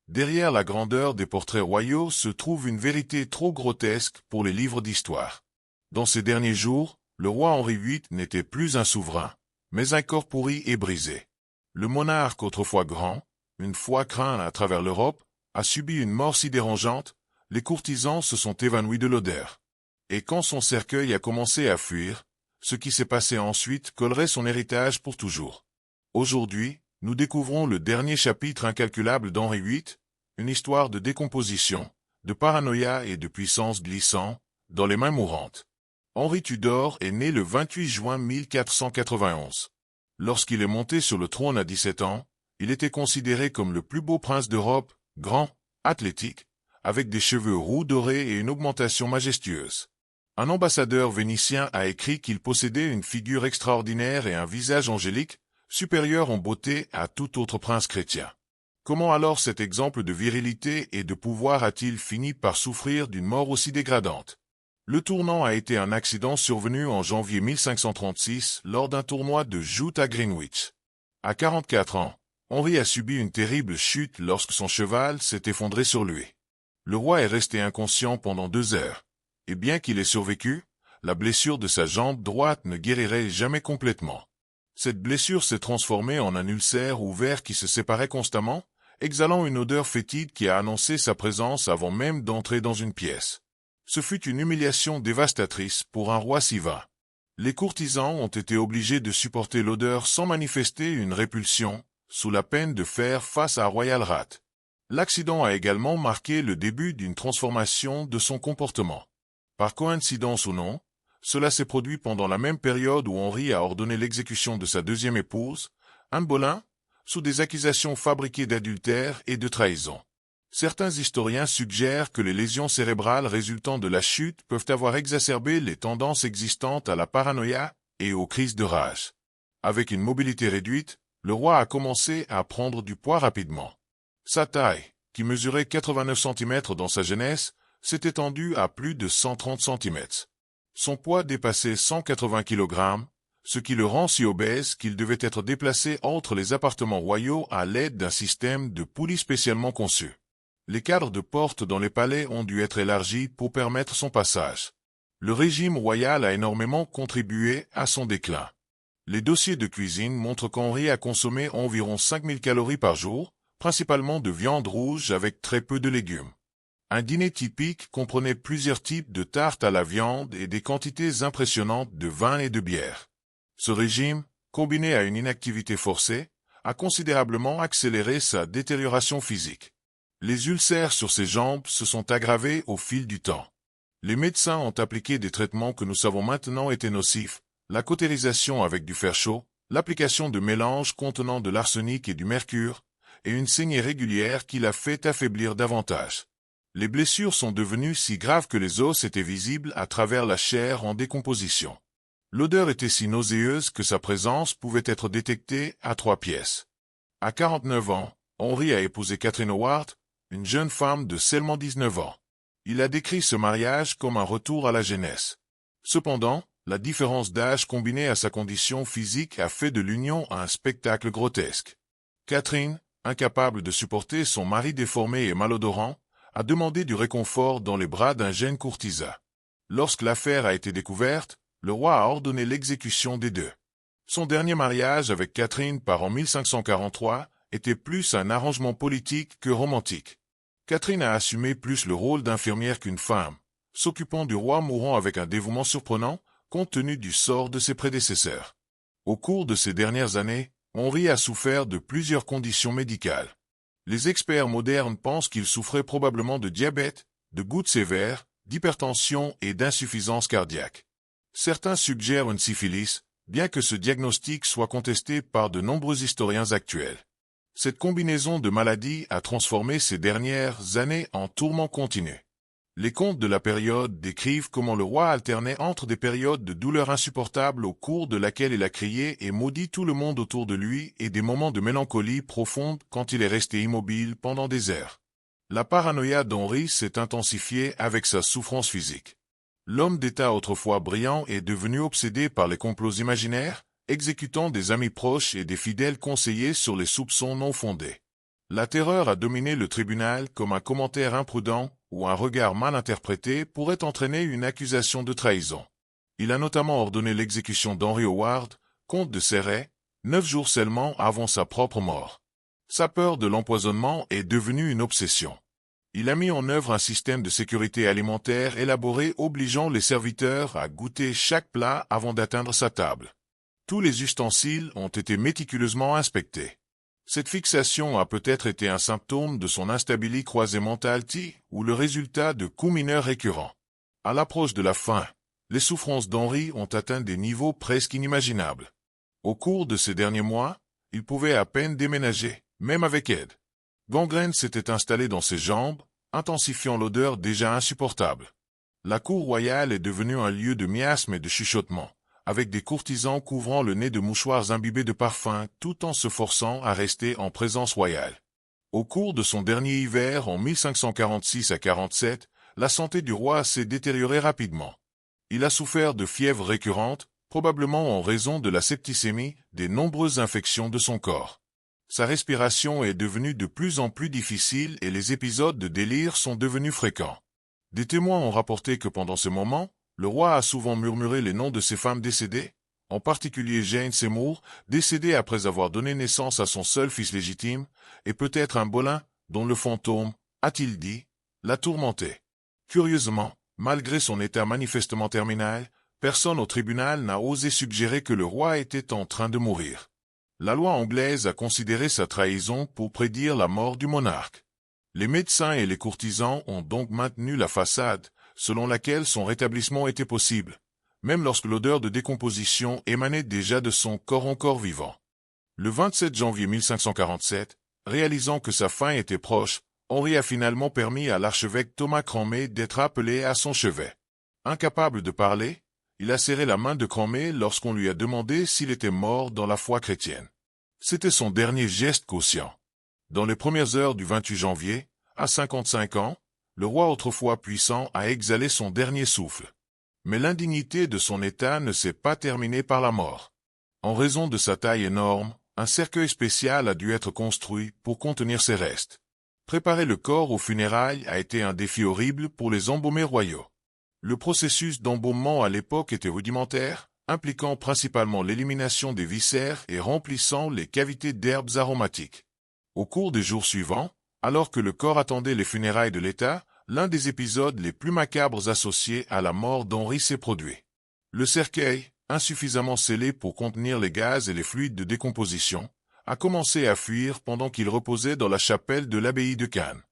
Derrière la grandeur des portraits royaux se trouve une vérité trop grotesque pour les livres d'histoire. Dans ces derniers jours, le roi Henri VIII n'était plus un souverain, mais un corps pourri et brisé. Le monarque autrefois grand, une fois craint à travers l'Europe, a subi une mort si dérangeante, les courtisans se sont évanouis de l'odeur. Et quand son cercueil a commencé à fuir, ce qui s'est passé ensuite collerait son héritage pour toujours. Aujourd'hui, nous découvrons le dernier chapitre incalculable d'Henri VIII, une histoire de décomposition, de paranoïa et de puissance glissant, dans les mains mourantes. Henri Tudor est né le 28 juin 1491. Lorsqu'il est monté sur le trône à 17 ans, il était considéré comme le plus beau prince d'Europe, grand, athlétique, avec des cheveux roux dorés et une augmentation majestueuse. Un ambassadeur vénitien a écrit qu'il possédait une figure extraordinaire et un visage angélique, supérieur en beauté à tout autre prince chrétien. Comment alors cet exemple de virilité et de pouvoir a-t-il fini par souffrir d'une mort aussi dégradante? Le tournant a été un accident survenu en janvier 1536 lors d'un tournoi de joute à Greenwich. À 44 ans, Henri a subi une terrible chute lorsque son cheval s'est effondré sur lui. Le roi est resté inconscient pendant 2 heures, et bien qu'il ait survécu, la blessure de sa jambe droite ne guérirait jamais complètement. Cette blessure s'est transformée en un ulcère ouvert qui se séparait constamment, exhalant une odeur fétide qui a annoncé sa présence avant même d'entrer dans une pièce. Ce fut une humiliation dévastatrice pour un roi si vain. Les courtisans ont été obligés de supporter l'odeur sans manifester une répulsion, sous la peine de faire face à Royal Rat. L'accident a également marqué le début d'une transformation de son comportement. Par coïncidence ou non, cela s'est produit pendant la même période où Henri a ordonné l'exécution de sa deuxième épouse, Anne Boleyn, sous des accusations fabriquées d'adultère et de trahison. Certains historiens suggèrent que les lésions cérébrales résultant de la chute peuvent avoir exacerbé les tendances existantes à la paranoïa et aux crises de rage. Avec une mobilité réduite, le roi a commencé à prendre du poids rapidement. Sa taille, qui mesurait 89 cm dans sa jeunesse, s'est étendue à plus de 130 cm. Son poids dépassait 180 kg, ce qui le rend si obèse qu'il devait être déplacé entre les appartements royaux à l'aide d'un système de poulies spécialement conçu. Les cadres de porte dans les palais ont dû être élargis pour permettre son passage. Le régime royal a énormément contribué à son déclin. Les dossiers de cuisine montrent qu'Henri a consommé environ 5000 calories par jour, principalement de viande rouge avec très peu de légumes. Un dîner typique comprenait plusieurs types de tartes à la viande et des quantités impressionnantes de vin et de bière. Ce régime, combiné à une inactivité forcée, a considérablement accéléré sa détérioration physique. Les ulcères sur ses jambes se sont aggravés au fil du temps. Les médecins ont appliqué des traitements que nous savons maintenant étaient nocifs, la cautérisation avec du fer chaud, l'application de mélanges contenant de l'arsenic et du mercure, et une saignée régulière qui l'a fait affaiblir davantage. Les blessures sont devenues si graves que les os étaient visibles à travers la chair en décomposition. L'odeur était si nauséeuse que sa présence pouvait être détectée à 3 pièces. À 49 ans, Henri a épousé Catherine Howard, une jeune femme de seulement 19 ans. Il a décrit ce mariage comme un retour à la jeunesse. Cependant, la différence d'âge combinée à sa condition physique a fait de l'union un spectacle grotesque. Catherine, incapable de supporter son mari déformé et malodorant, a demandé du réconfort dans les bras d'un jeune courtisan. Lorsque l'affaire a été découverte, le roi a ordonné l'exécution des deux. Son dernier mariage avec Catherine en 1543 était plus un arrangement politique que romantique. Catherine a assumé plus le rôle d'infirmière qu'une femme, s'occupant du roi mourant avec un dévouement surprenant, compte tenu du sort de ses prédécesseurs. Au cours de ces dernières années, Henri a souffert de plusieurs conditions médicales. Les experts modernes pensent qu'il souffrait probablement de diabète, de gouttes sévères, d'hypertension et d'insuffisance cardiaque. Certains suggèrent une syphilis, bien que ce diagnostic soit contesté par de nombreux historiens actuels. Cette combinaison de maladies a transformé ces dernières années en tourment continu. Les contes de la période décrivent comment le roi alternait entre des périodes de douleur insupportable au cours de laquelle il a crié et maudit tout le monde autour de lui et des moments de mélancolie profonde quand il est resté immobile pendant des heures. La paranoïa d'Henri s'est intensifiée avec sa souffrance physique. L'homme d'État autrefois brillant est devenu obsédé par les complots imaginaires, exécutant des amis proches et des fidèles conseillers sur les soupçons non fondés. La terreur a dominé le tribunal comme un commentaire imprudent ou un regard mal interprété pourrait entraîner une accusation de trahison. Il a notamment ordonné l'exécution d'Henry Howard, comte de Surrey, 9 jours seulement avant sa propre mort. Sa peur de l'empoisonnement est devenue une obsession. Il a mis en œuvre un système de sécurité alimentaire élaboré obligeant les serviteurs à goûter chaque plat avant d'atteindre sa table. Tous les ustensiles ont été méticuleusement inspectés. Cette fixation a peut-être été un symptôme de son instabilité croisée mentale ou le résultat de coups mineurs récurrents. À l'approche de la fin, les souffrances d'Henry ont atteint des niveaux presque inimaginables. Au cours de ces derniers mois, il pouvait à peine déménager, même avec aide. Gangrène s'était installée dans ses jambes, intensifiant l'odeur déjà insupportable. La cour royale est devenue un lieu de miasmes et de chuchotements, avec des courtisans couvrant le nez de mouchoirs imbibés de parfum tout en se forçant à rester en présence royale. Au cours de son dernier hiver en 1546 à 47, la santé du roi s'est détériorée rapidement. Il a souffert de fièvres récurrentes, probablement en raison de la septicémie, des nombreuses infections de son corps. Sa respiration est devenue de plus en plus difficile et les épisodes de délire sont devenus fréquents. Des témoins ont rapporté que pendant ce moment, le roi a souvent murmuré les noms de ses femmes décédées, en particulier Jane Seymour, décédée après avoir donné naissance à son seul fils légitime, et peut-être un Boleyn, dont le fantôme, a-t-il dit, la tourmentait. Curieusement, malgré son état manifestement terminal, personne au tribunal n'a osé suggérer que le roi était en train de mourir. La loi anglaise a considéré sa trahison pour prédire la mort du monarque. Les médecins et les courtisans ont donc maintenu la façade, selon laquelle son rétablissement était possible, même lorsque l'odeur de décomposition émanait déjà de son corps encore vivant. Le 27 janvier 1547, réalisant que sa fin était proche, Henri a finalement permis à l'archevêque Thomas Cranmer d'être appelé à son chevet. Incapable de parler, il a serré la main de Cranmer lorsqu'on lui a demandé s'il était mort dans la foi chrétienne. C'était son dernier geste conscient. Dans les premières heures du 28 janvier, à 55 ans, le roi autrefois puissant a exhalé son dernier souffle. Mais l'indignité de son état ne s'est pas terminée par la mort. En raison de sa taille énorme, un cercueil spécial a dû être construit pour contenir ses restes. Préparer le corps aux funérailles a été un défi horrible pour les embaumés royaux. Le processus d'embaumement à l'époque était rudimentaire, impliquant principalement l'élimination des viscères et remplissant les cavités d'herbes aromatiques. Au cours des jours suivants, alors que le corps attendait les funérailles de l'État, l'un des épisodes les plus macabres associés à la mort d'Henri s'est produit. Le cercueil, insuffisamment scellé pour contenir les gaz et les fluides de décomposition, a commencé à fuir pendant qu'il reposait dans la chapelle de l'abbaye de Cannes.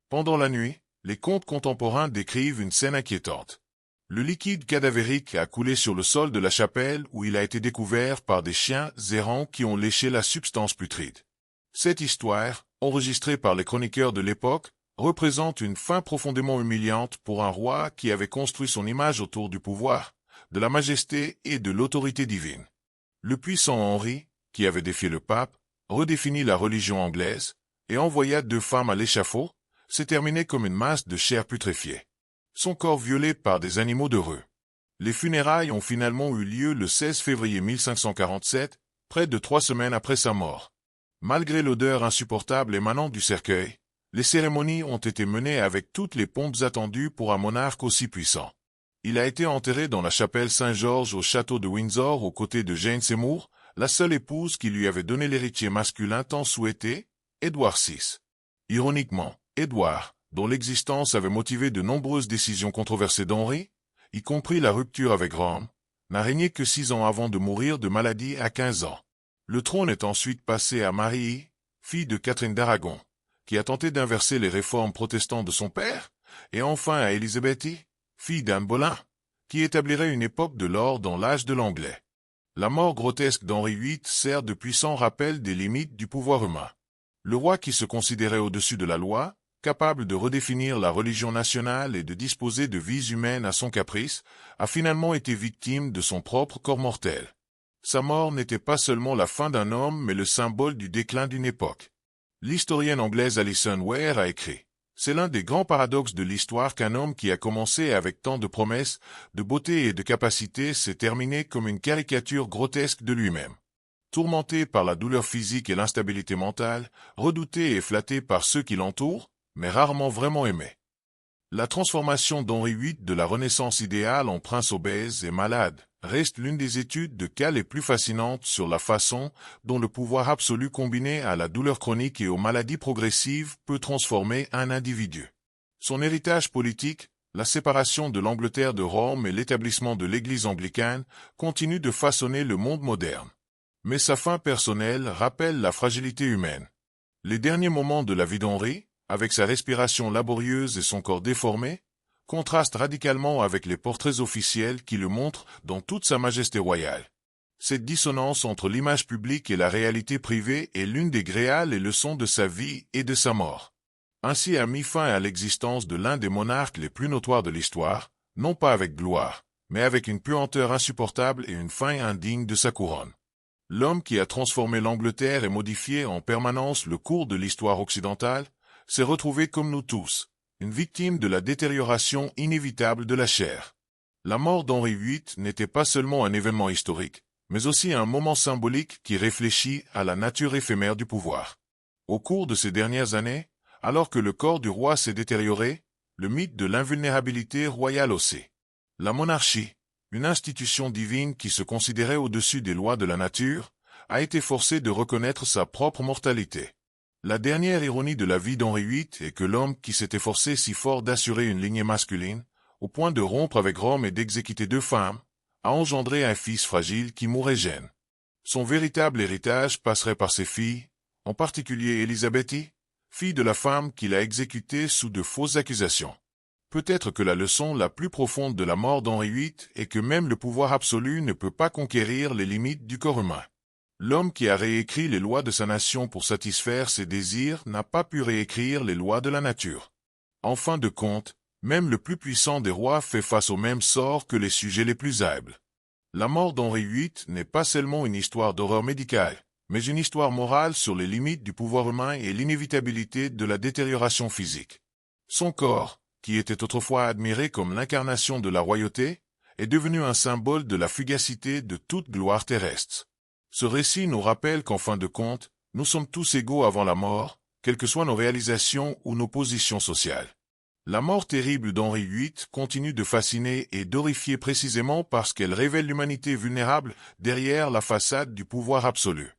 Pendant la nuit, les contes contemporains décrivent une scène inquiétante. Le liquide cadavérique a coulé sur le sol de la chapelle où il a été découvert par des chiens errants qui ont léché la substance putride. Cette histoire, enregistrée par les chroniqueurs de l'époque, représente une fin profondément humiliante pour un roi qui avait construit son image autour du pouvoir, de la majesté et de l'autorité divine. Le puissant Henri, qui avait défié le pape, redéfinit la religion anglaise et envoya 2 femmes à l'échafaud, s'est terminé comme une masse de chair putréfiée. Son corps violé par des animaux de rue. Les funérailles ont finalement eu lieu le 16 février 1547, près de 3 semaines après sa mort. Malgré l'odeur insupportable émanant du cercueil, les cérémonies ont été menées avec toutes les pompes attendues pour un monarque aussi puissant. Il a été enterré dans la chapelle Saint-Georges au château de Windsor aux côtés de Jane Seymour, la seule épouse qui lui avait donné l'héritier masculin tant souhaité, Édouard VI. Ironiquement, Édouard, dont l'existence avait motivé de nombreuses décisions controversées d'Henri, y compris la rupture avec Rome, n'a régné que 6 ans avant de mourir de maladie à 15 ans. Le trône est ensuite passé à Marie, fille de Catherine d'Aragon, qui a tenté d'inverser les réformes protestantes de son père, et enfin à Élisabeth, fille d'Anne Boleyn, qui établirait une époque de l'or dans l'âge de l'anglais. La mort grotesque d'Henri VIII sert de puissant rappel des limites du pouvoir humain. Le roi qui se considérait au-dessus de la loi, capable de redéfinir la religion nationale et de disposer de vies humaines à son caprice, a finalement été victime de son propre corps mortel. Sa mort n'était pas seulement la fin d'un homme mais le symbole du déclin d'une époque. L'historienne anglaise Alison Ware a écrit « C'est l'un des grands paradoxes de l'histoire qu'un homme qui a commencé avec tant de promesses, de beauté et de capacité s'est terminé comme une caricature grotesque de lui-même. » Tourmenté par la douleur physique et l'instabilité mentale, redouté et flatté par ceux qui l'entourent, mais rarement vraiment aimé. La transformation d'Henri VIII de la Renaissance idéale en prince obèse et malade reste l'une des études de cas les plus fascinantes sur la façon dont le pouvoir absolu combiné à la douleur chronique et aux maladies progressives peut transformer un individu. Son héritage politique, la séparation de l'Angleterre de Rome et l'établissement de l'Église anglicane continuent de façonner le monde moderne. Mais sa fin personnelle rappelle la fragilité humaine. Les derniers moments de la vie d'Henri, avec sa respiration laborieuse et son corps déformé, contrastent radicalement avec les portraits officiels qui le montrent dans toute sa majesté royale. Cette dissonance entre l'image publique et la réalité privée est l'une des réelles leçons de sa vie et de sa mort. Ainsi a mis fin à l'existence de l'un des monarques les plus notoires de l'histoire, non pas avec gloire, mais avec une puanteur insupportable et une fin indigne de sa couronne. L'homme qui a transformé l'Angleterre et modifié en permanence le cours de l'histoire occidentale, s'est retrouvé comme nous tous, une victime de la détérioration inévitable de la chair. La mort d'Henri VIII n'était pas seulement un événement historique, mais aussi un moment symbolique qui réfléchit à la nature éphémère du pouvoir. Au cours de ces dernières années, alors que le corps du roi s'est détérioré, le mythe de l'invulnérabilité royale aussi. La monarchie, une institution divine qui se considérait au-dessus des lois de la nature, a été forcée de reconnaître sa propre mortalité. La dernière ironie de la vie d'Henri VIII est que l'homme qui s'était forcé si fort d'assurer une lignée masculine, au point de rompre avec Rome et d'exécuter 2 femmes, a engendré un fils fragile qui mourait jeune. Son véritable héritage passerait par ses filles, en particulier Élisabeth, fille de la femme qu'il a exécutée sous de fausses accusations. Peut-être que la leçon la plus profonde de la mort d'Henri VIII est que même le pouvoir absolu ne peut pas conquérir les limites du corps humain. L'homme qui a réécrit les lois de sa nation pour satisfaire ses désirs n'a pas pu réécrire les lois de la nature. En fin de compte, même le plus puissant des rois fait face au même sort que les sujets les plus humbles. La mort d'Henri VIII n'est pas seulement une histoire d'horreur médicale, mais une histoire morale sur les limites du pouvoir humain et l'inévitabilité de la détérioration physique. Son corps, qui était autrefois admiré comme l'incarnation de la royauté, est devenu un symbole de la fugacité de toute gloire terrestre. Ce récit nous rappelle qu'en fin de compte, nous sommes tous égaux avant la mort, quelles que soient nos réalisations ou nos positions sociales. La mort terrible d'Henri VIII continue de fasciner et d'horrifier précisément parce qu'elle révèle l'humanité vulnérable derrière la façade du pouvoir absolu.